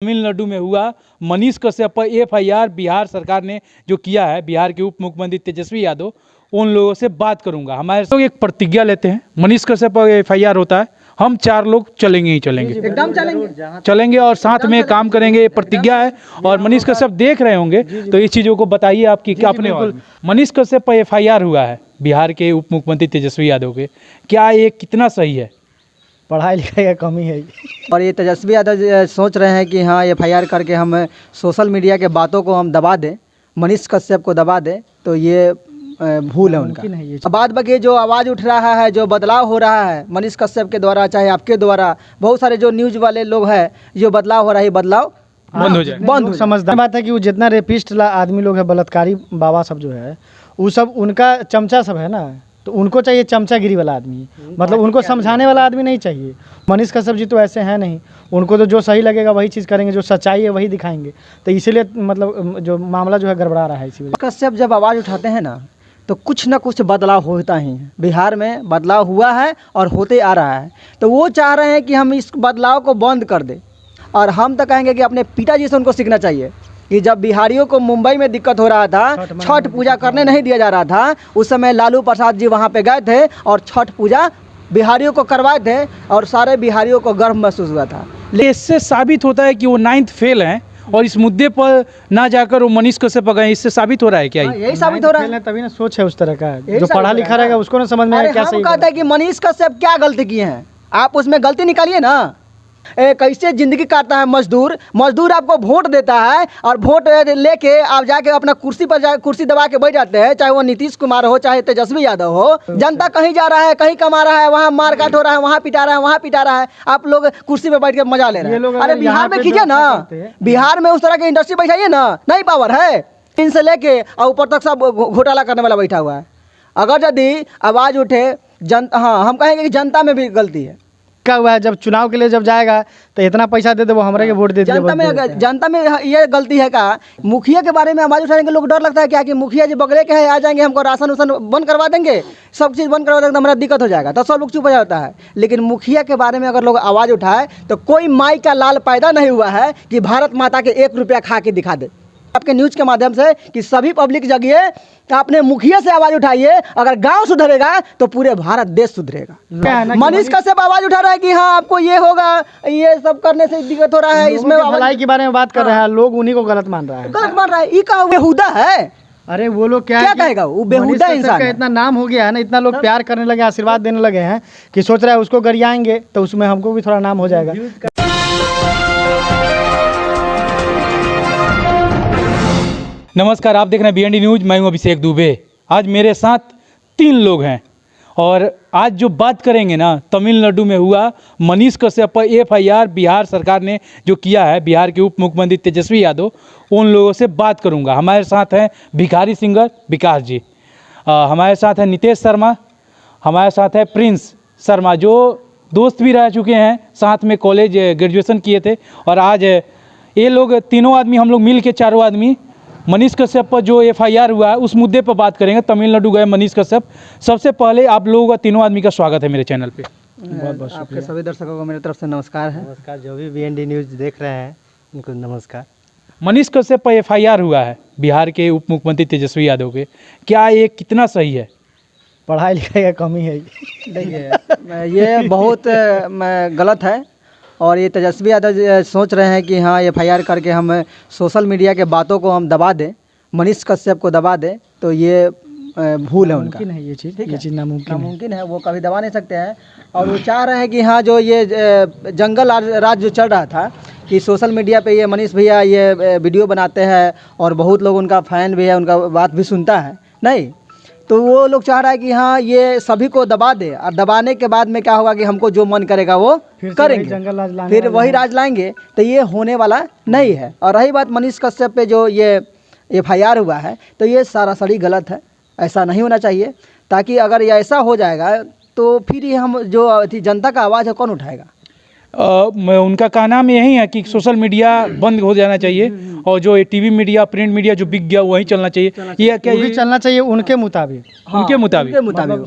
तमिलनाडु में हुआ मनीष कश्यप पर एफआईआर बिहार सरकार ने जो किया है, बिहार के उप मुख्यमंत्री तेजस्वी यादव, उन लोगों से बात करूंगा। हमारे लोग एक प्रतिज्ञा लेते हैं। मनीष कश्यप पर एफआईआर होता है, हम 4 लोग चलेंगे ही चलेंगे, एकदम चलेंगे और साथ में काम करेंगे, ये प्रतिज्ञा है। और मनीष कश्यप देख रहे होंगे तो इस चीज़ों को बताइए आपकी क्या अपने। मनीष कश्यप पर एफआईआर हुआ है बिहार के उप मुख्यमंत्री तेजस्वी यादव के, क्या ये कितना सही है? पढ़ाई लिखाई का कमी है। और ये तेजस्वी यादव सोच रहे हैं कि हाँ एफआईआर करके हम सोशल मीडिया के बातों को हम दबा दें, मनीष कश्यप को दबा दें, तो ये भूल है उनका। बाद बाकी जो आवाज़ उठ रहा है, जो बदलाव हो रहा है मनीष कश्यप के द्वारा, चाहे आपके द्वारा, बहुत सारे जो न्यूज़ वाले लोग हैं, जो बदलाव हो रहा है, बदलाव बंद हो जाए। बंद हो। समझदार बात है कि वो जितना रेपिस्ट आदमी लोग है, बलात्कारी बाबा सब जो है, वो सब उनका चमचा सब है ना, तो उनको चाहिए चमचागिरी वाला आदमी, मतलब उनको समझाने वाला आदमी नहीं चाहिए। मनीष कश्यप जी तो ऐसे हैं नहीं, उनको तो जो सही लगेगा वही चीज़ करेंगे, जो सच्चाई है वही दिखाएंगे। तो इसीलिए मतलब जो मामला जो है गड़बड़ा रहा है। इसी वजह कश्यप जब आवाज़ उठाते हैं ना, तो कुछ ना कुछ बदलाव होता ही है। बिहार में बदलाव हुआ है और होते आ रहा है, तो वो चाह रहे हैं कि हम इस बदलाव को बंद कर दें। और हम तो कहेंगे कि अपने पिताजी से उनको सीखना चाहिए कि जब बिहारियों को मुंबई में दिक्कत हो रहा था, छठ पूजा करने नहीं दिया जा रहा था, उस समय लालू प्रसाद जी वहाँ पे गए थे और छठ पूजा बिहारियों को करवाए थे और सारे बिहारियों को गर्व महसूस हुआ था। इससे साबित होता है कि वो 9th फेल हैं और इस मुद्दे पर ना जाकर वो मनीष कश्यप गए, इससे साबित हो रहा है क्या? यही साबित हो रहा है, तभी ना सोच है उस तरह का, जो पढ़ा लिखा रहेगा उसको ना समझ में आएगा क्या सही। कहता है कि मनीष कश्यप क्या गलती किए हैं, आप उसमें गलती निकालिए ना। कैसे ज़िंदगी काटता है मजदूर आपको वोट देता है और वोट लेके आप जाके अपना कुर्सी पर कुर्सी दबा के बैठ जाते हैं, चाहे वो नीतीश कुमार हो चाहे तेजस्वी यादव हो। जनता कहीं जा रहा है, कहीं कमा रहा है, वहाँ मारकाट हो रहा है, वहाँ पिटा रहा है, वहाँ पिटा रहा है, आप लोग कुर्सी पे बैठ के मजा ले रहे हैं। अरे बिहार में कीजिए ना, बिहार में उस तरह की इंडस्ट्री बैठाइए ना, नहीं पावर है, इन से लेके और ऊपर तक सब घोटाला करने वाला बैठा हुआ है। अगर यदि आवाज़ उठे हाँ, हम कहेंगे कि जनता में भी गलती है। क्या हुआ है, जब चुनाव के लिए जब जाएगा तो इतना पैसा दे दे, वो हमारे के वोट दे दे। जनता में ये गलती है का, मुखिया के बारे में आवाज़ उठाने के लोग डर लगता है क्या कि मुखिया जी बगले के हैं, आ जाएंगे हमको राशन उसन बंद करवा देंगे, सब चीज़ बंद करवा देंगे, हमारा दिक्कत हो जाएगा, तो सब लोग चुप हो जाता है। लेकिन मुखिया के बारे में अगर लोग आवाज़ उठाए तो कोई माई का लाल पैदा नहीं हुआ है कि भारत माता के 1 रुपया खा के दिखा दे। आपके न्यूज़ के माध्यम से कि सभी पब्लिक जगिए, अपने मुखिया से आवाज़ उठाइए। अगर गांव सुधरेगा तो पूरे भारत देश सुधरेगा। मनीष कश्यप आवाज़ उठा रहा है कि हाँ आपको ये होगा, ये सब करने से दिक्कत हो रहा है, इसमें भलाई के बारे में बात कर रहा है, लोग उन्हीं को गलत मान रहा है। ये का बेहुदा है। अरे वो लोग क्या कहेगा, वो बेहुदा इंसान है। इतना नाम हो गया है ना, इतना लोग प्यार करने लगे, आशीर्वाद देने लगे हैं कि सोच रहा है उसको गरियाएंगे तो उसमें हमको भी थोड़ा नाम हो जाएगा। नमस्कार, आप देख रहे हैं बीएनडी न्यूज़। मैं हूं अभिषेक दुबे। आज मेरे साथ 3 लोग हैं और आज जो बात करेंगे ना, तमिलनाडु में हुआ मनीष कश्यप पर एफआईआर बिहार सरकार ने जो किया है, बिहार के उप मुख्यमंत्री तेजस्वी यादव, उन लोगों से बात करूंगा। हमारे साथ हैं भिखारी सिंगर विकास जी, हमारे साथ है नितेश शर्मा, हमारे साथ है प्रिंस शर्मा, जो दोस्त भी रह चुके हैं, साथ में कॉलेज ग्रेजुएशन किए थे। और आज ये लोग तीनों आदमी, हम लोग मिल के 4 आदमी मनीष कश्यप पर जो एफआईआर हुआ है उस मुद्दे पर बात करेंगे। तमिलनाडु गए मनीष कश्यप। सबसे पहले आप लोगों का, तीनों आदमी का स्वागत है मेरे चैनल पे। बहुत बहुत आपके सभी दर्शकों को मेरी तरफ से नमस्कार है। नमस्कार, जो भी बीएनडी न्यूज़ देख रहे हैं उनको नमस्कार। मनीष कश्यप पर एफआईआर हुआ है बिहार के उप मुख्यमंत्री तेजस्वी यादव के, क्या ये कितना सही है? पढ़ाई लिखाई का कमी है। देखिए ये बहुत गलत है और ये तेजस्वी यादव सोच रहे हैं कि हाँ एफआईआर करके हम सोशल मीडिया के बातों को हम दबा दें, मनीष कश्यप को दबा दें, तो ये भूल है उनका। ये चीज़ नामुमकिन है, वो कभी दबा नहीं सकते हैं। और वो चाह रहे हैं कि हाँ जो ये जंगल राज जो चल रहा था कि सोशल मीडिया पे ये मनीष भैया ये वीडियो बनाते हैं और बहुत लोग उनका फ़ैन भी है, उनका बात भी सुनता है नहीं, तो वो लोग चाह रहा है कि हाँ ये सभी को दबा दे और दबाने के बाद में क्या होगा कि हमको जो मन करेगा वो करेंगे, फिर वही राज लाएंगे। तो ये होने वाला नहीं है। और रही बात मनीष कश्यप पे जो ये एफआईआर हुआ है, तो ये सरासरी गलत है, ऐसा नहीं होना चाहिए। ताकि अगर ये ऐसा हो जाएगा तो फिर ये हम जो जनता का आवाज़ है कौन उठाएगा? उनका कहना में यही है कि सोशल मीडिया बंद हो जाना चाहिए और जो टीवी मीडिया, प्रिंट मीडिया जो बिक गया वही चलना चाहिए। ये क्या ये चलना चाहिए उनके मुताबिक? हाँ, उनके मुताबिक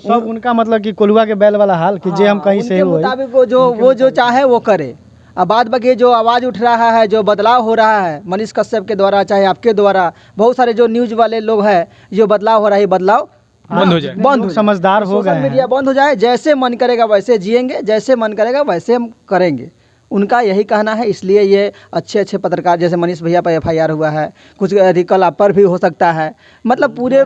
सब उनका मतलब कि कोलुआ के बैल वाला हाल कि जे हम कहीं से मुताबिक वो जो चाहे वो करे। अब बाद बाकी जो आवाज़ उठ रहा है, जो बदलाव हो रहा है मनीष कश्यप के द्वारा, चाहे आपके द्वारा, बहुत सारे जो न्यूज़ वाले लोग हैं, जो बदलाव हो रहा है, ये बदलाव बंद हो जाए, बंद हो जाए। समझदार हो गए सोशल मीडिया बंद हो जाए, जैसे मन करेगा वैसे जिएंगे, जैसे मन करेगा वैसे हम करेंगे, उनका यही कहना है। इसलिए ये अच्छे अच्छे पत्रकार जैसे मनीष भैया पर एफआईआर हुआ है, कुछ रिकल आप पर भी हो सकता है, मतलब पूरे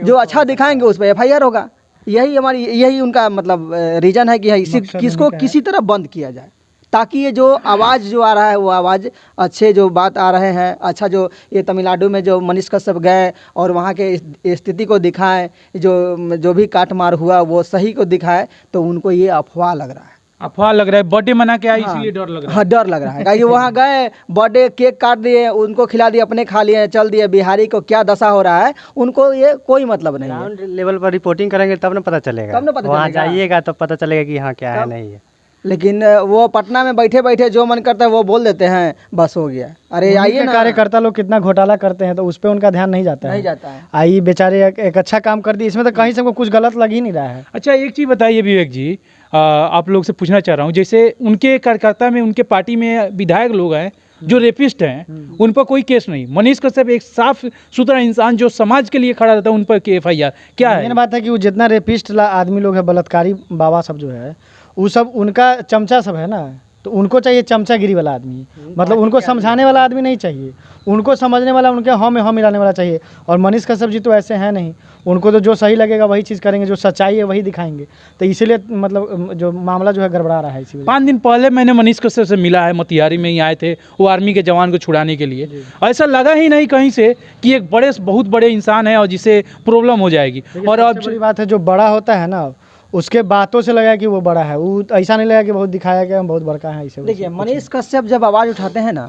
जो अच्छा दिखाएंगे उस पर एफआईआर होगा। यही उनका मतलब रीज़न है कि किसको किसी तरह बंद किया जाए, ताकि ये जो आवाज़ जो आ रहा है वो आवाज़ अच्छे जो बात आ रहे हैं, अच्छा जो ये तमिलनाडु में जो मनीष कश्यप गए और वहाँ के स्थिति को दिखाएं, जो भी काट मार हुआ वो सही को दिखाए, तो उनको ये अफवाह लग रहा है। अफवाह लग रहा है, बर्थडे मना के आई हाँ, इसीलिए डर लग रहा है। हाँ, डर लग रहा है क्योंकि वहाँ गए, बर्थडे केक काट दिए, उनको खिला दिए, अपने खा लिए, चल दिए। बिहारी को क्या दशा हो रहा है उनको ये कोई मतलब नहीं है। ग्राउंड लेवल पर रिपोर्टिंग करेंगे तब ना पता चलेगा, तब ना पता वहाँ चलेगा। जाइएगा तो पता चलेगा कि हाँ क्या है नहीं है। लेकिन वो पटना में बैठे बैठे जो मन करता है वो बोल देते हैं, बस हो गया। अरे आइए ना, कार्यकर्ता लोग कितना घोटाला करते हैं तो उस पर उनका ध्यान नहीं जाता है। नहीं जाता है। आई बेचारे एक अच्छा काम कर दी, इसमें तो कहीं से हमको कुछ गलत लग ही नहीं रहा है। अच्छा, एक चीज़ बताइए विवेक जी, आप लोग से पूछना चाह रहा हूँ, जैसे उनके कार्यकर्ता में, उनके पार्टी में विधायक लोग हैं जो रेपिस्ट हैं, उन पर कोई केस नहीं। मनीष कश्यप एक साफ सुथरा इंसान जो समाज के लिए खड़ा रहता है, उन पर एफआईआर क्या है? मेन बात है कि वो जितना रेपिस्ट आदमी लोग है, बलात्कारी बाबा सब जो है, वो सब उनका चमचा सब है ना, तो उनको चाहिए चमचागिरी वाला आदमी, मतलब उनको समझाने वाला आदमी नहीं चाहिए, उनको समझने वाला, उनके हाँ में हाँ मिलाने वाला चाहिए। और मनीष कश्यप जी तो ऐसे हैं नहीं, उनको तो जो सही लगेगा वही चीज़ करेंगे, जो सच्चाई है वही दिखाएंगे। तो इसीलिए मतलब जो मामला जो है गड़बड़ा रहा है। इसी 5 दिन पहले मैंने मनीष कश्यप से मिला है, मोतिहारी में ही आए थे, वो आर्मी के जवान को छुड़ाने के लिए। ऐसा लगा ही नहीं कहीं से कि एक बहुत बड़े इंसान है और जिसे प्रॉब्लम हो जाएगी। और अब बड़ी बात है, जो बड़ा होता है ना उसके बातों से लगा कि वो बड़ा है, वो ऐसा नहीं लगा कि बहुत दिखाया गया बहुत बड़का है। इसे देखिए, मनीष कश्यप जब आवाज़ उठाते हैं ना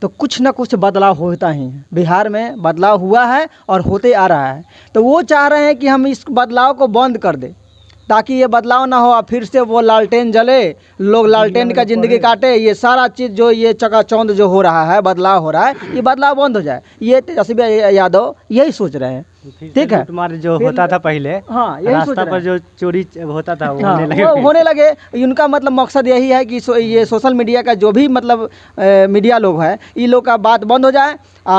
तो कुछ ना कुछ बदलाव होता ही है। बिहार में बदलाव हुआ है और होते आ रहा है, तो वो चाह रहे हैं कि हम इस बदलाव को बंद कर दें, ताकि ये बदलाव ना हो और फिर से वो लालटेन जले, लोग लालटेन का ज़िंदगी काटे। ये सारा चीज़ जो ये चकाचौंध जो हो रहा है, बदलाव हो रहा है, ये बदलाव बंद हो जाए। ये तेजस्वी यादव यही सोच रहे हैं। ठीक है, लूटमार जो होता था पहले, हाँ, यही सोच रास्ता रहे पर हैं। जो चोरी होता था वो हाँ, होने लगे। वो होने लगे। इनका मतलब मकसद यही है कि ये सोशल मीडिया का जो भी मतलब मीडिया लोग हैं, इन लोग का बात बंद हो जाए,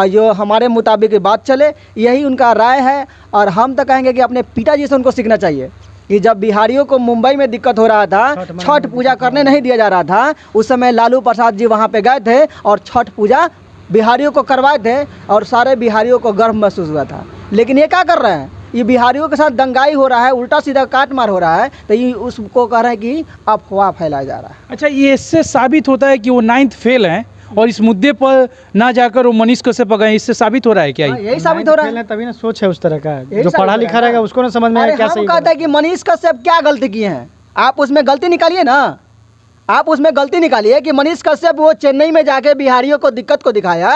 जो हमारे मुताबिक बात चले, यही उनका राय है। और हम तो कहेंगे कि अपने पिताजी से उनको सीखना चाहिए कि जब बिहारियों को मुंबई में दिक्कत हो रहा था, छठ पूजा करने नहीं दिया जा रहा था, उस समय लालू प्रसाद जी वहाँ पे गए थे और छठ पूजा बिहारियों को करवाए थे और सारे बिहारियों को गर्व महसूस हुआ था। लेकिन ये क्या कर रहे हैं, ये बिहारियों के साथ दंगाई हो रहा है, उल्टा सीधा काट मार हो रहा है, तो ये उसको कह रहे हैं कि अफवाह फैलाया जा रहा है। अच्छा, ये इससे साबित होता है कि वो 9th फेल हैं और इस मुद्दे पर ना जाकर वो मनीष कश्यप पर गए, इससे साबित हो रहा है क्या? हाँ, यही साबित हो रहा है। तभी ना सोच है उस तरह का, यही जो साबित पढ़ा हो लिखा रहा है रहेगा ना। उसको ना समझ में अरे आएगा क्या हम सही कहते हैं कि मनीष कश्यप क्या गलती किए हैं, आप उसमें गलती निकालिए ना। आप उसमें गलती निकालिए कि मनीष कश्यप वो चेन्नई में जाके बिहारियों को दिक्कत को दिखाया,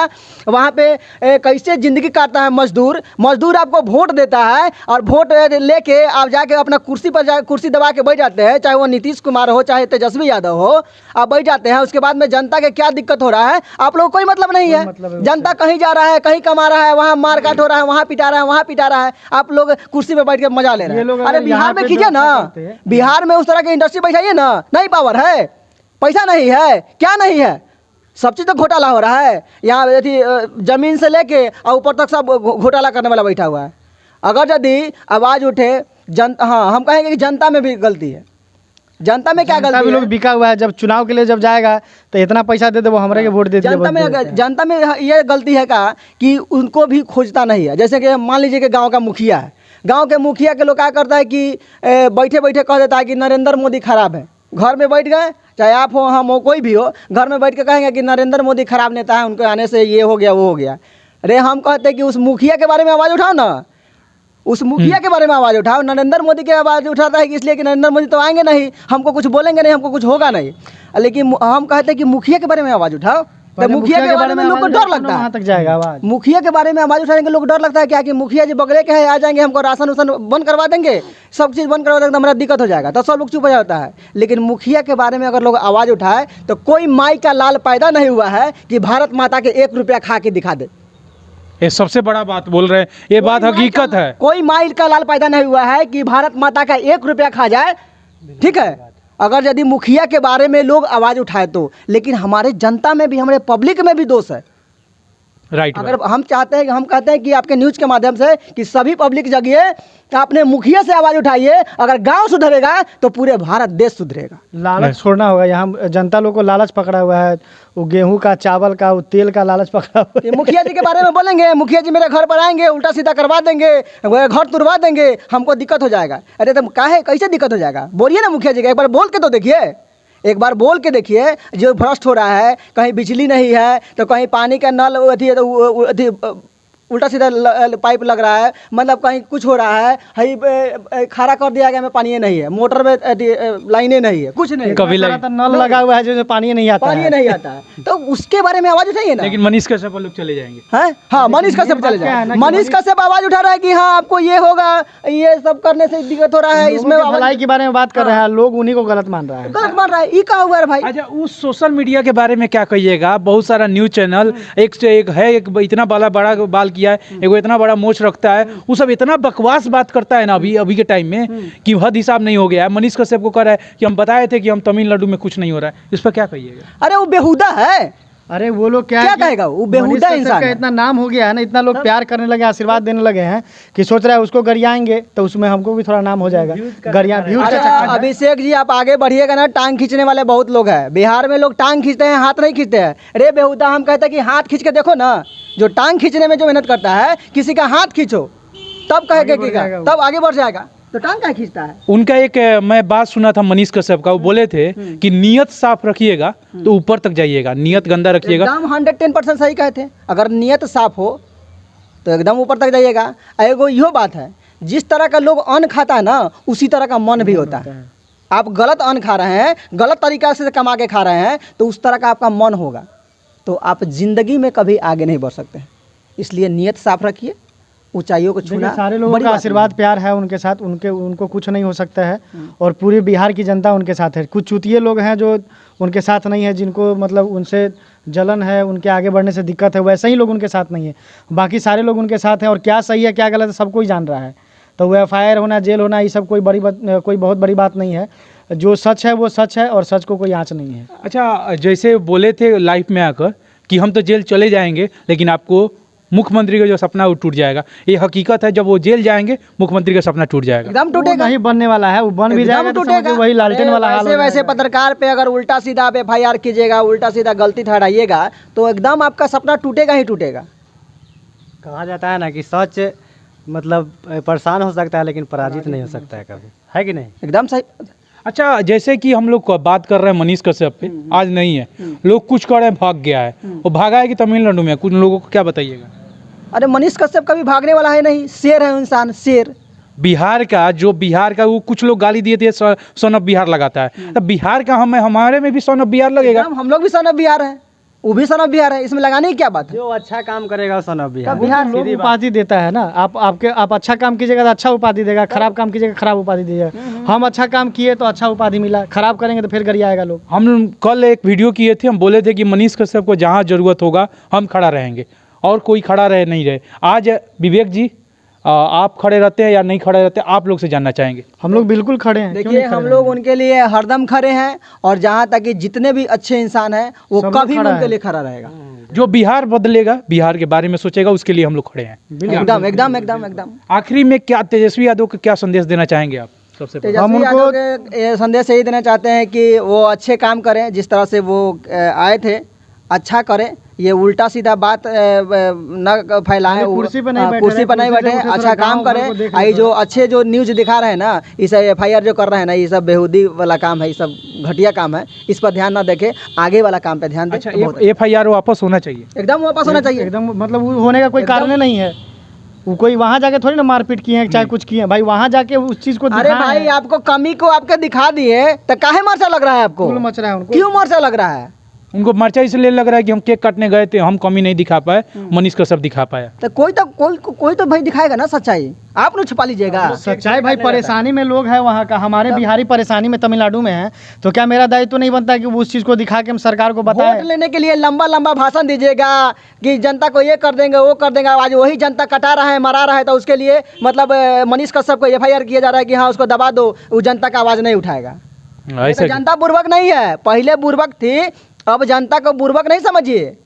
वहाँ पे कैसे ज़िंदगी काटता है मजदूर आपको वोट देता है और वोट लेके आप जाके अपना कुर्सी पर कुर्सी दबा के बैठ जाते हैं, चाहे वो नीतीश कुमार हो चाहे तेजस्वी यादव हो, आप बैठ जाते हैं। उसके बाद में जनता के क्या दिक्कत हो रहा है आप लोग कोई मतलब नहीं है। जनता कहीं जा रहा है, कहीं कमा रहा है, वहाँ मार काट हो रहा है, वहाँ पिटा रहा है, वहाँ पिटा रहा है, आप लोग कुर्सी पर बैठ के मजा ले रहे हैं। अरे बिहार में कीजिए ना, बिहार में उस तरह की इंडस्ट्री बैठाइए ना। नहीं पावर है, पैसा नहीं है, क्या नहीं है, सब चीज़ तो घोटाला हो रहा है। यहाँ जमीन से लेके और ऊपर तक सब घोटाला करने वाला बैठा हुआ है। अगर यदि आवाज़ उठे हाँ, हम कहेंगे कि जनता में भी गलती है। जनता में क्या गलती है? लोग बिका हुआ है, जब चुनाव के लिए जब जाएगा तो इतना पैसा दे दे, वो हमारे के वोट दे दे। जनता में ये गलती है का कि उनको भी खोजता नहीं है। जैसे कि मान लीजिए कि गाँव का मुखिया है, गाँव के मुखिया के लोग क्या करता है कि बैठे बैठे कह देता है कि नरेंद्र मोदी खराब है। घर में बैठ गए, चाहे आप हो हम हो कोई भी हो, घर में बैठ के कहेंगे कि नरेंद्र मोदी खराब नेता है, उनके आने से ये हो गया वो हो गया। अरे हम कहते हैं कि उस मुखिया के बारे में आवाज़ उठाओ ना, उस मुखिया के बारे में आवाज़ उठाओ। नरेंद्र मोदी की आवाज़ उठाता है कि इसलिए कि नरेंद्र मोदी तो आएंगे नहीं, हमको कुछ बोलेंगे नहीं, हमको कुछ होगा नहीं। लेकिन हम कहते हैं कि मुखिया के बारे में आवाज़ उठाओ। तो मुखिया के बारे में लोग को डर लगता है, वहाँ तक जाएगा आवाज। मुखिया के बारे में आवाज़ उठाने के लोग डर लगता है क्या कि मुखिया जी बगले के हैं, आ जाएंगे, हमको राशन उसन बंद करवा देंगे, सब चीज़ बंद करवा देंगे, हमारा दिक्कत हो जाएगा, तो सब लोग चुप हो जाता है। लेकिन मुखिया के बारे में अगर लोग आवाज़ उठाए तो कोई माई का लाल पैदा नहीं हुआ है कि भारत माता के 1 रुपया खा के दिखा दे। ये सबसे बड़ा बात बोल रहे हैं, ये बात हकीकत है। कोई माई का लाल पैदा नहीं हुआ है कि भारत माता का 1 रुपया खा जाए। ठीक है, अगर यदि मुखिया के बारे में लोग आवाज़ उठाए तो, लेकिन हमारे जनता में भी, हमारे पब्लिक में भी दोष है। राइट। अगर हम चाहते हैं कि हम कहते हैं कि आपके न्यूज़ के माध्यम से कि सभी पब्लिक जगिए, अपने मुखिया से आवाज़ उठाइए। अगर गांव सुधरेगा तो पूरे भारत देश सुधरेगा। लालच छोड़ना होगा। यहाँ जनता लोग को लालच पकड़ा हुआ है, वो गेहूं का, चावल का, वो तेल का लालच पकड़ा हुआ ये मुखिया जी के बारे में बोलेंगे, मुखिया जी मेरे घर पर आएंगे, उल्टा सीधा करवा देंगे, घर तुड़वा देंगे, हमको दिक्कत हो जाएगा। अरे तो काहे, कैसे दिक्कत हो जाएगा? बोलिए ना मुखिया जी का, एक बार बोल के तो देखिए, एक बार बोल के देखिए। जो भ्रष्ट हो रहा है, कहीं बिजली नहीं है तो कहीं पानी का नल अथी उल्टा सीधा पाइप लग रहा है, मतलब कहीं कुछ हो रहा है, हई खारा कर दिया गया में पानी नहीं है, मोटर में लाइनें नहीं है, कुछ नहीं। कभी है। नल लगा हुआ है जो पानी नहीं आता पानी है। नहीं आता है, तो उसके बारे में आवाज़ उठाइए ना। लेकिन मनीष कश्यप लोग चले जाएंगे। हैं? हाँ, मनीष कश्यप चले क्या है जाए। ना कि मनीष कश्यप आवाज़ उठा रहा है कि हाँ आपको ये होगा, ये सब करने से दिक्कत हो रहा है, इसमें लोगों की भलाई के बारे में बात कर रहा है, लोग उन्हीं को गलत मान रहा है। गलत मान रहा है। ये कहा हुआ है भाई? अच्छा, उस सोशल मीडिया के बारे में क्या कहिएगा? बहुत सारा न्यूज चैनल एक से एक है, एक इतना बड़ा बाल किया है, एक इतना बड़ा मोछ रखता है, वो सब इतना बकवास बात करता है ना अभी के टाइम में कि हद हिसाब नहीं हो गया है। मनीष कश्यप को कह रहा है कि हम बताए थे कि हम तमिलनाडु में कुछ नहीं हो रहा है, इस पर क्या कहिएगा? अरे वो बेहुदा है। अरे वो लोग क्या कहेगा? वो बेहुदा इंसान है। इतना नाम हो गया है ना, इतना लोग प्यार करने लगे, आशीर्वाद देने लगे हैं कि सोच रहा है उसको गरियाएंगे तो उसमें हमको भी थोड़ा नाम हो जाएगा। गरिया व्यूज अरे अभिषेक जी आप आगे बढ़िएगा ना, टांग खींचने वाले बहुत लोग हैं बिहार में। लोग टांग खींचते हैं, हाथ नहीं खींचते हैं। अरे बेहुदा, हम कहते हैं कि हाथ खींच के देखो ना। जो टांग खींचने में जो मेहनत करता है, किसी का हाथ खींचो तब कहेगा कि तब आगे बढ़ जाएगा। तो टांग क्या खींचता है? उनका एक मैं बात सुना था मनीष कश्यप का, वो बोले थे कि नियत साफ रखिएगा तो ऊपर तक जाइएगा, नियत गंदा रखिएगा। एकदम 110% सही कहे थे। अगर नियत साफ हो तो एकदम ऊपर तक जाइएगा। एगो इहो बात है, जिस तरह का लोग अन्न खाता है ना, उसी तरह का मन भी होता है। आप गलत अन्न खा रहे हैं, गलत तरीका से कमा के खा रहे हैं, तो उस तरह का आपका मन होगा, तो आप जिंदगी में कभी आगे नहीं बढ़ सकते हैं। इसलिए नियत साफ रखिए, ऊंचाइयों को छूना। सारे लोगों का आशीर्वाद प्यार है उनके साथ, उनको कुछ नहीं हो सकता है। और पूरी बिहार की जनता उनके साथ है। कुछ चूतिए लोग हैं जो उनके साथ नहीं है, जिनको मतलब उनसे जलन है, उनके आगे बढ़ने से दिक्कत है, वैसे ही लोग उनके साथ नहीं है। बाकी सारे लोग उनके साथ हैं, और क्या सही है क्या गलत है सबको ही जान रहा है। तो वो FIR होना, जेल होना, ये सब कोई बहुत बड़ी बात नहीं है। जो सच है वो सच है, और सच को कोई आँच नहीं है। अच्छा, जैसे बोले थे लाइफ में आकर कि हम तो जेल चले जाएंगे, लेकिन आपको मुख्यमंत्री का जो सपना वो टूट जाएगा। ये हकीकत है, जब वो जेल जाएंगे मुख्यमंत्री का सपना टूट जाएगा। एकदम टूटेगा। नहीं बनने वाला है, वो बन भी जाएगा तो समझिए वही लालटेन वाला हाल हो वैसे जाएगा। पत्रकार पे अगर उल्टा सीधा आप FIR कीजिएगा, उल्टा सीधा गलती ठहराइएगा, तो एकदम आपका सपना टूटेगा ही टूटेगा। कहा जाता है ना कि सच मतलब परेशान हो सकता है लेकिन पराजित नहीं हो सकता है कभी, है कि नहीं? एकदम सही। अच्छा, जैसे कि हम लोग बात कर रहे हैं मनीष कश्यप पे, आज नहीं है, लोग कुछ कर रहे हैं, भाग गया है, वो भागा है कि तमिलनाडु में, कुछ लोगों को क्या बताइएगा? अरे मनीष कश्यप कभी भागने वाला है नहीं, शेर है इंसान, शेर। बिहार का वो कुछ लोग गाली दिए थे, सन ऑफ बिहार लगाता है, तो बिहार का हमारे में भी सन ऑफ बिहार लगेगा। हम लोग भी सन ऑफ बिहार है, वो भी सन ऑफ बिहार है, इसमें लगाने की क्या बात है? जो अच्छा काम करेगा सन ऑफ बिहार। बिहार लोग उपाधि देता है ना। आप अच्छा काम कीजिएगा तो अच्छा उपाधि देगा, खराब काम कीजिएगा खराब उपाधि देगा। हम अच्छा काम किए तो अच्छा उपाधि मिला, खराब करेंगे तो फिर गरियाएगा लोग। हम कल एक वीडियो किए थे, हम बोले थे कि मनीष कश्यप को जहाँ जरूरत होगा हम खड़ा रहेंगे, और कोई खड़ा रहे नहीं रहे। आज विवेक जी, आप खड़े रहते हैं या नहीं खड़े रहते, आप लोग से जानना चाहेंगे। हम लोग बिल्कुल खड़े हैं। देखिए, हम लोग उनके लिए हरदम खड़े हैं, और जहाँ तक कि जितने भी अच्छे इंसान हैं वो कभी उनके लिए खड़ा रहेगा। जो बिहार बदलेगा, बिहार के बारे में सोचेगा, उसके लिए हम लोग खड़े हैं। एकदम एकदम एकदम एकदम। आखिरी में क्या तेजस्वी यादव को क्या संदेश देना चाहेंगे आप? सबसे पहले तेजस्वी यादव के ये संदेश यही देना चाहते हैं कि वो अच्छे काम करें, जिस तरह से वो आए थे अच्छा करें। ये उल्टा सीधा बात न फैलाएं, कुर्सी पर नहीं बैठे, अच्छा काम करें। आई जो अच्छे जो न्यूज़ दिखा रहे हैं ना, इस FIR जो कर रहे हैं ना, ये सब बेहूदी वाला काम है, ये सब घटिया काम है, इस पर ध्यान ना देखें, आगे वाला काम पे ध्यान दें। अच्छा, FIR वापस होना चाहिए, एकदम वापस होना चाहिए। एकदम मतलब वो होने का कोई कारण नहीं है। वो कोई वहाँ जाके थोड़ी ना मारपीट किए हैं, चाहे कुछ किए हैं भाई, वहाँ जाके उस चीज को अरे भाई, आपको कमी को आपके दिखा दिए तो काहे मर्चा लग रहा है आपको? मच रहा है उनको, क्यों मर्चा लग रहा है? उनको मर्चा इसलिए लग रहा है कि हम केक काटने गए थे, हम कमी नहीं दिखा पाए, मनीष कश्यप दिखा पाया। तो कोई तो भाई दिखाएगा ना सच्चाई, आप न छुपा लीजिएगा सच्चाई। भाई परेशानी में लोग है वहाँ का, हमारे बिहारी परेशानी में तमिलनाडु में है, तो क्या मेरा दायित्व नहीं बनता है कि उस चीज़ को दिखा के हम सरकार को बताएं? वोट लेने के लिए लंबा लंबा भाषण दीजिएगा कि जनता को ये कर देंगे वो कर देंगे। आज वही जनता कटा रहा है, मरा रहा है, तो उसके लिए मतलब मनीष कश्यप को FIR किया जा रहा है कि हाँ उसको दबा दो, वो जनता का आवाज़ नहीं उठाएगा। ये ऐसा तो जनता बुर्बक नहीं है, पहले बुर्बक थी, अब जनता को बुर्बक नहीं समझिए।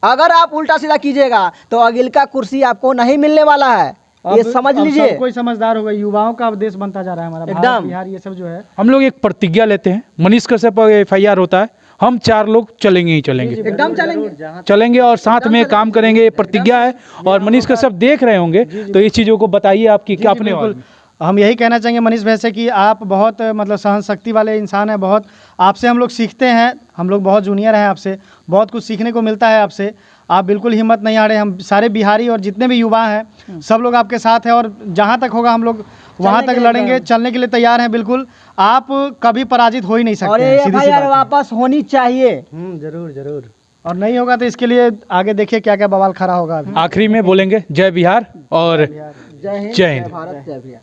अगर आप उल्टा सीधा कीजिएगा तो अगिल का कुर्सी आपको नहीं मिलने वाला है, ये समझ लीजिए। कोई समझदार होगा, युवाओं का अब देश बनता जा रहा है हमारा भारत, एकदम। बिहार ये सब जो है। हम लोग एक प्रतिज्ञा लेते हैं, मनीष कश्यप पर FIR होता है, हम 4 लोग चलेंगे ही चलेंगे, एकदम चलेंगे। चलेंगे और साथ में काम करेंगे, ये प्रतिज्ञा है। और मनीष कश्यप देख रहे होंगे तो इस चीज़ों को बताइए आपकी जी, अपने बिल्कुल। हम यही कहना चाहेंगे मनीष भाई से कि आप बहुत मतलब सहन शक्ति वाले इंसान हैं, बहुत आपसे हम लोग सीखते हैं, हम लोग बहुत जूनियर हैं आपसे, बहुत कुछ सीखने को मिलता है आपसे। आप बिल्कुल हिम्मत नहीं हारे, हम सारे बिहारी और जितने भी युवा हैं सब लोग आपके साथ हैं और जहाँ तक होगा हम लोग वहाँ तक लड़ेंगे, चलने के लिए तैयार हैं बिल्कुल। आप कभी पराजित हो ही नहीं और सकते ये हैं, सीधी सी FIR बात है। वापस होनी चाहिए। जरूर जरूर। और नहीं होगा तो इसके लिए आगे देखिए क्या क्या बवाल खड़ा होगा अभी। आखिरी में बोलेंगे जय बिहार और जय हिंद, जय हिंद। जय भारत, जय भैया।